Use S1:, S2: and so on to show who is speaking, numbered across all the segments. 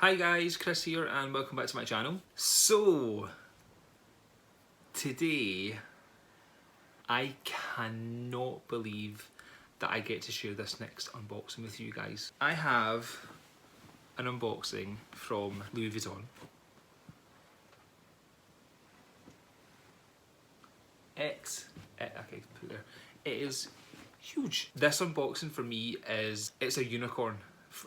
S1: Hi guys, Chris here and welcome back to my channel. So, today I cannot believe that I get to share this next unboxing with you guys. I have an unboxing from Louis Vuitton. Okay, put there. It is huge. This unboxing for me it's a unicorn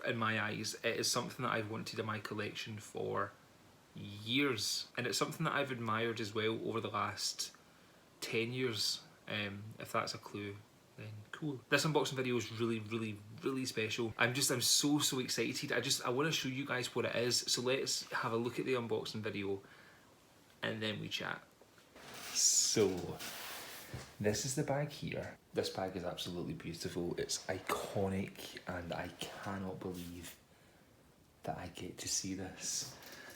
S1: in my eyes. It is something that I've wanted in my collection for years, and it's something that I've admired as well over the last 10 years. If that's a clue, then cool. This unboxing video is really special. I'm so excited. I want to show you guys what it is. So let's have a look at the unboxing video and then we chat. So this is the bag here. This bag is absolutely beautiful. It's iconic and I cannot believe that I get to see this.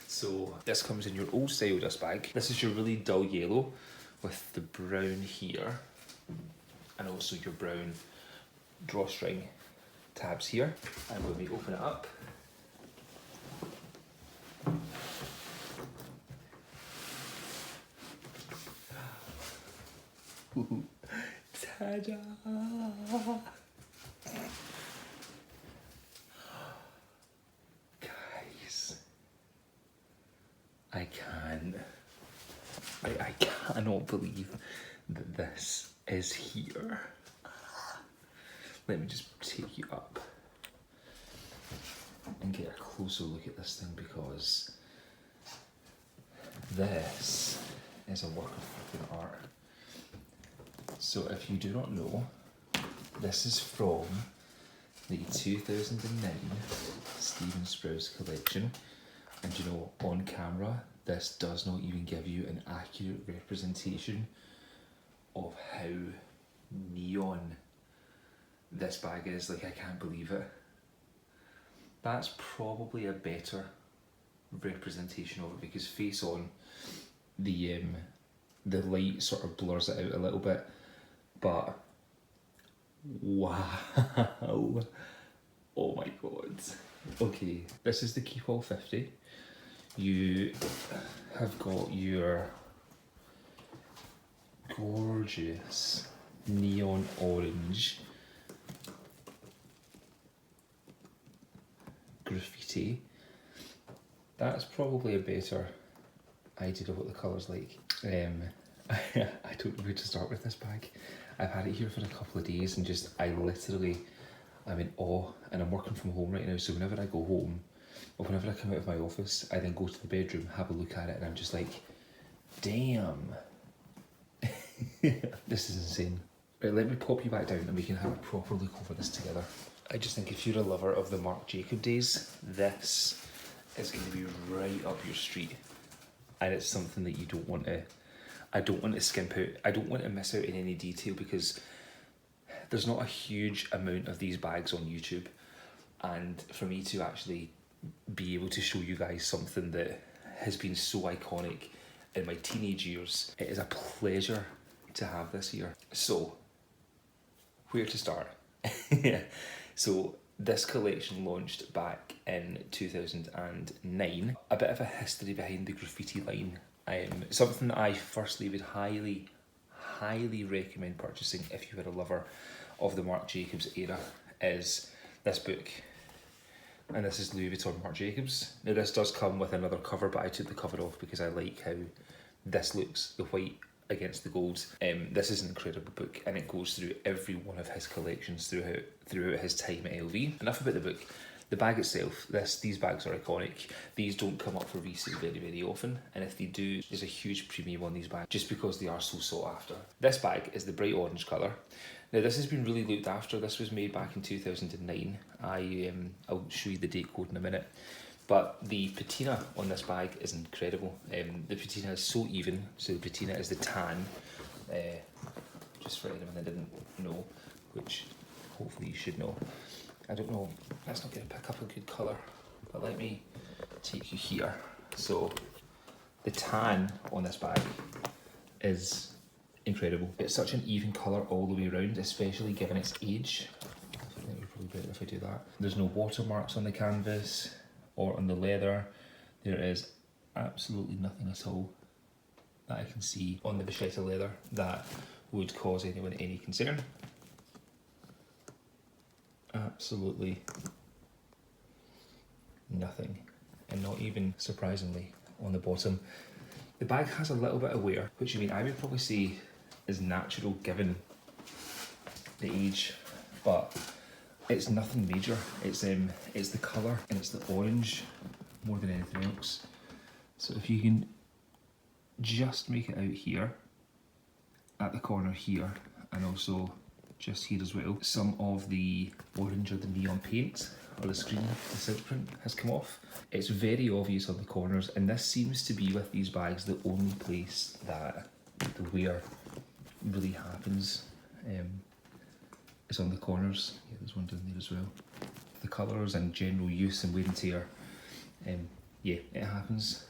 S1: So this comes in your old style dust bag. This is your really dull yellow with the brown here and also your brown drawstring tabs here. And when we open it up, ta-da! Guys, I cannot believe that this is here. Let me just take you up and get a closer look at this thing, because this is a work of fucking art. So if you do not know, this is from the 2009 Stephen Sprouse collection, and you know, on camera this does not even give you an accurate representation of how neon this bag is. Like, I can't believe it. That's probably a better representation of it, because face on, the light sort of blurs it out a little bit, but wow, oh my god. Okay, this is the Keepall 50. You have got your gorgeous neon orange graffiti. That's probably a better idea of what the colour's like. I don't know where to start with this bag. I've had it here for a couple of days and I'm in awe, and I'm working from home right now, so whenever I go home or whenever I come out of my office, I then go to the bedroom, have a look at it, and I'm just like, damn. This is insane. Right, let me pop you back down and we can have a proper look over this together. I just think if you're a lover of the Marc Jacobs days, this is going to be right up your street, and it's something that you don't want to, I don't want to skimp out, I don't want to miss out in any detail, because there's not a huge amount of these bags on YouTube, and for me to actually be able to show you guys something that has been so iconic in my teenage years, it is a pleasure to have this here. So, where to start? So, this collection launched back in 2009. A bit of a history behind the graffiti line. Something that I firstly would highly recommend purchasing if you are a lover of the Marc Jacobs era is this book. And this is Louis Vuitton Marc Jacobs. Now this does come with another cover, but I took the cover off because I like how this looks, the white against the gold. This is an incredible book, and it goes through every one of his collections throughout his time at LV. Enough about the book. The bag itself, these bags are iconic. These don't come up for resale very often, and if they do, there's a huge premium on these bags just because they are so sought after. This bag is the bright orange colour. Now this has been really looked after. This was made back in 2009. I'll show you the date code in a minute. But the patina on this bag is incredible. The patina is so even. So the patina is the tan. Just for anyone that didn't know, which hopefully you should know. I don't know, that's not going to pick up a good colour, but let me take you here. So the tan on this bag is incredible. It's such an even colour all the way around, especially given its age. I think it'd probably be better if I do that. There's no watermarks on the canvas. or on the leather. There is absolutely nothing at all that I can see on the Vachetta leather that would cause anyone any concern. Absolutely nothing, and not even surprisingly on the bottom. The bag has a little bit of wear, which I would probably say is natural given the age, but it's nothing major. It's the colour and it's the orange more than anything else. So if you can just make it out here, at the corner here, and also just here as well, some of the orange or the neon paint or the screen, the silk print has come off. It's very obvious on the corners, and this seems to be, with these bags, the only place that the wear really happens. Is on the corners. Yeah, there's one down there as well. The colours and general use and wear and tear, yeah, it happens.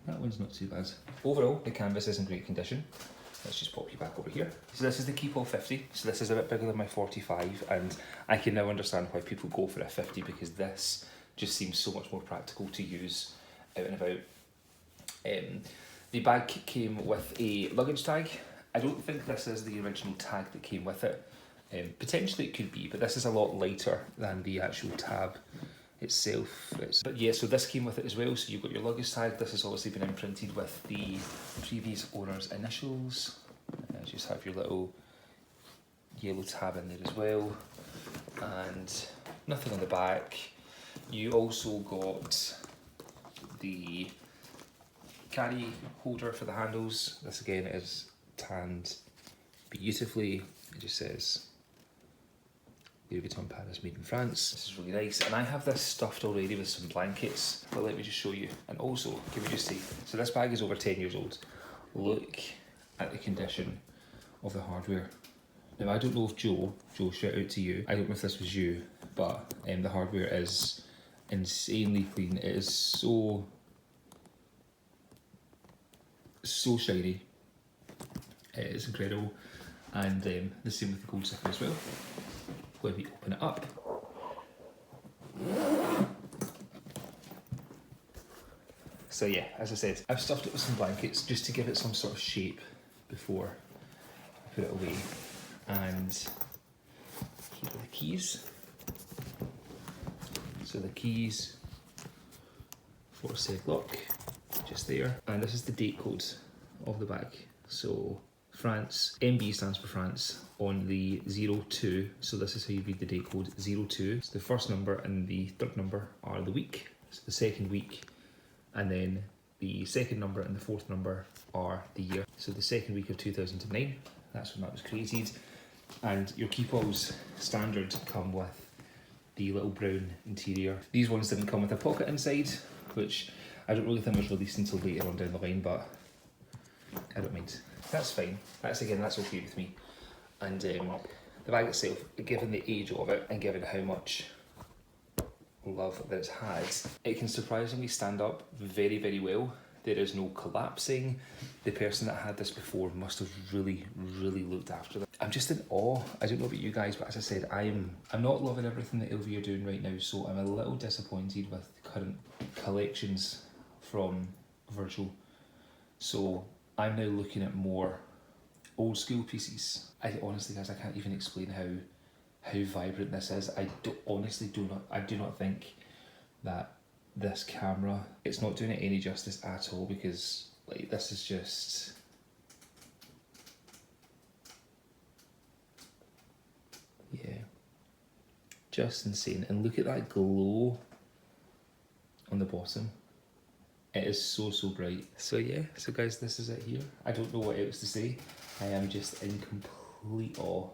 S1: That one's not too bad. Overall, the canvas is in great condition. Let's just pop you back over here. So this is the Keepall 50, so this is a bit bigger than my 45, and I can now understand why people go for a 50, because this just seems so much more practical to use out and about. The bag came with a luggage tag. I don't think this is the original tag that came with it. Potentially it could be, but this is a lot lighter than the actual tab itself. But yeah, so this came with it as well. So you've got your luggage tag. This has obviously been imprinted with the previous owner's initials. Just have your little yellow tab in there as well, and nothing on the back. You also got the carry holder for the handles. This again is tanned beautifully. It just says Vuitton Paris, made in France. This is really nice, and I have this stuffed already with some blankets, but let me just show you. And also, can we just see, so this bag is over 10 years old. Look at the condition of the hardware. Now I don't know if Joe, shout out to you, I don't know if this was you, but the hardware is insanely clean. It is so shiny. It is incredible. And the same with the gold zipper as well. When we open it up, so yeah, as I said, I've stuffed it with some blankets just to give it some sort of shape before I put it away. And here are the keys. So the keys for said lock, just there. And this is the date code of the bag. So France, MB stands for France on the 02, so this is how you read the date code, 02. So the first number and the third number are the week, so the second week, and then the second number and the fourth number are the year. So the second week of 2009, that's when that was created. And your Keepalls standard come with the little brown interior. These ones didn't come with a pocket inside, which I don't really think was released until later on down the line, but I don't mind. That's fine. That's okay with me. And the bag itself, given the age of it and given how much love that it's had, it can surprisingly stand up very, very well. There is no collapsing. The person that had this before must have really, really looked after them. I'm just in awe. I don't know about you guys, but as I said, I'm not loving everything that LV are doing right now, so I'm a little disappointed with the current collections from Virgil. So I'm now looking at more old school pieces. Honestly guys, I can't even explain how vibrant this is. I do not think that this camera, it's not doing it any justice at all, because like this is just, yeah, just insane. And look at that glow on the bottom. It is so bright. So yeah, so guys, this is it here. I don't know what else to say. I am just in complete awe.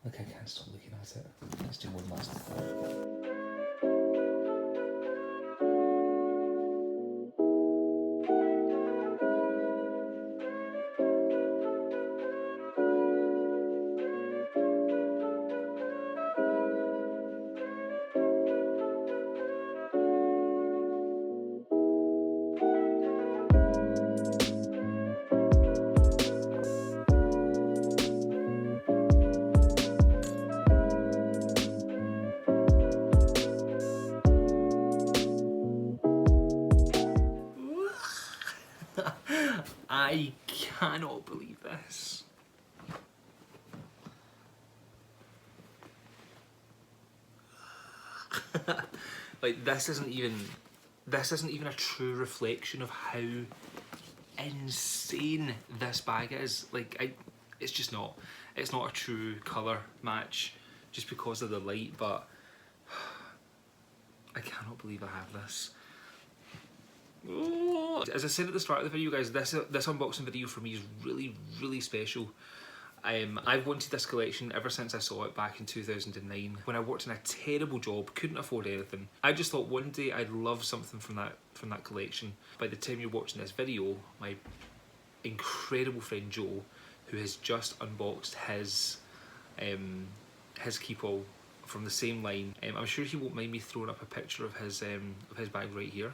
S1: Look, I can't stop looking at it. Let's do one last thing. I cannot believe this. Like, this isn't even a true reflection of how insane this bag is. Like, it's just not. It's not a true colour match just because of the light, but I cannot believe I have this. Oh. As I said at the start of the video, guys, this unboxing video for me is really, really special. I've wanted this collection ever since I saw it back in 2009 when I worked in a terrible job, couldn't afford anything. I just thought one day I'd love something from that collection. By the time you're watching this video, my incredible friend Joe, who has just unboxed his Keepall from the same line, I'm sure he won't mind me throwing up a picture of his bag right here.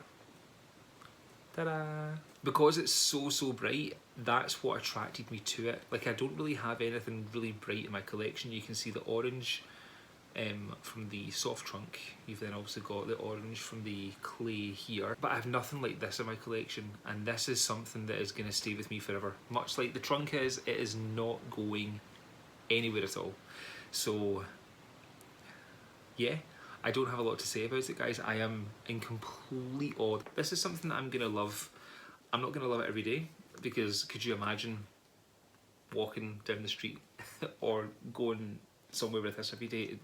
S1: Ta-da! Because it's so bright, that's what attracted me to it. Like, I don't really have anything really bright in my collection. You can see the orange from the soft trunk. You've then also got the orange from the clay here. But I have nothing like this in my collection, and this is something that is going to stay with me forever. Much like the trunk is, it is not going anywhere at all. So, yeah. I don't have a lot to say about it, guys. I am in complete awe. This is something that I'm gonna love. I'm not gonna love it every day, because could you imagine walking down the street or going somewhere with this every day?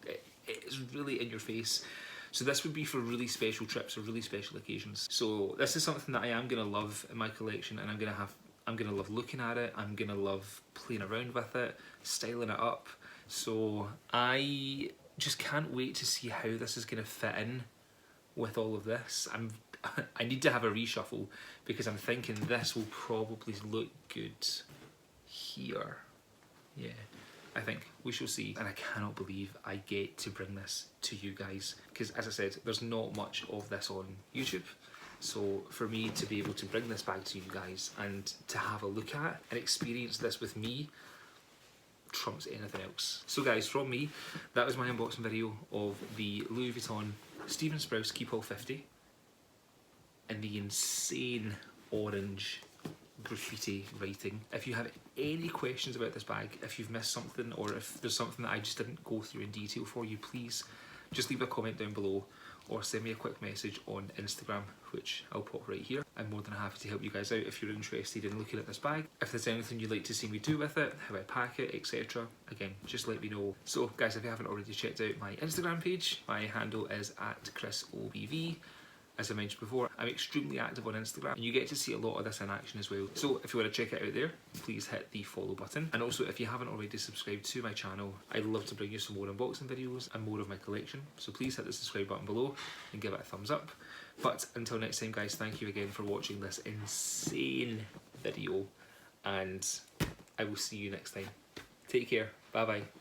S1: It's really in your face. So this would be for really special trips or really special occasions. So this is something that I am gonna love in my collection, and I'm gonna love looking at it. I'm gonna love playing around with it, styling it up. So I just can't wait to see how this is going to fit in with all of this. I need to have a reshuffle, because I'm thinking this will probably look good here. Yeah, I think we shall see. And I cannot believe I get to bring this to you guys, because as I said, there's not much of this on YouTube. So for me to be able to bring this bag to you guys and to have a look at and experience this with me trumps anything else. So guys, from me, that was my unboxing video of the Louis Vuitton Stephen Sprouse Keepall 50 and the insane orange graffiti writing. If you have any questions about this bag, if you've missed something, or if there's something that I just didn't go through in detail for you, please just leave a comment down below or send me a quick message on Instagram, which I'll pop right here. I'm more than happy to help you guys out if you're interested in looking at this bag. If there's anything you'd like to see me do with it, how I pack it, etc., again, just let me know. So guys, if you haven't already checked out my Instagram page, my handle is @ChrisOBV. As I mentioned before, I'm extremely active on Instagram, and you get to see a lot of this in action as well. So if you want to check it out there, please hit the follow button. And also, if you haven't already subscribed to my channel, I'd love to bring you some more unboxing videos and more of my collection. So please hit the subscribe button below and give it a thumbs up. But until next time, guys, thank you again for watching this insane video, and I will see you next time. Take care. Bye bye.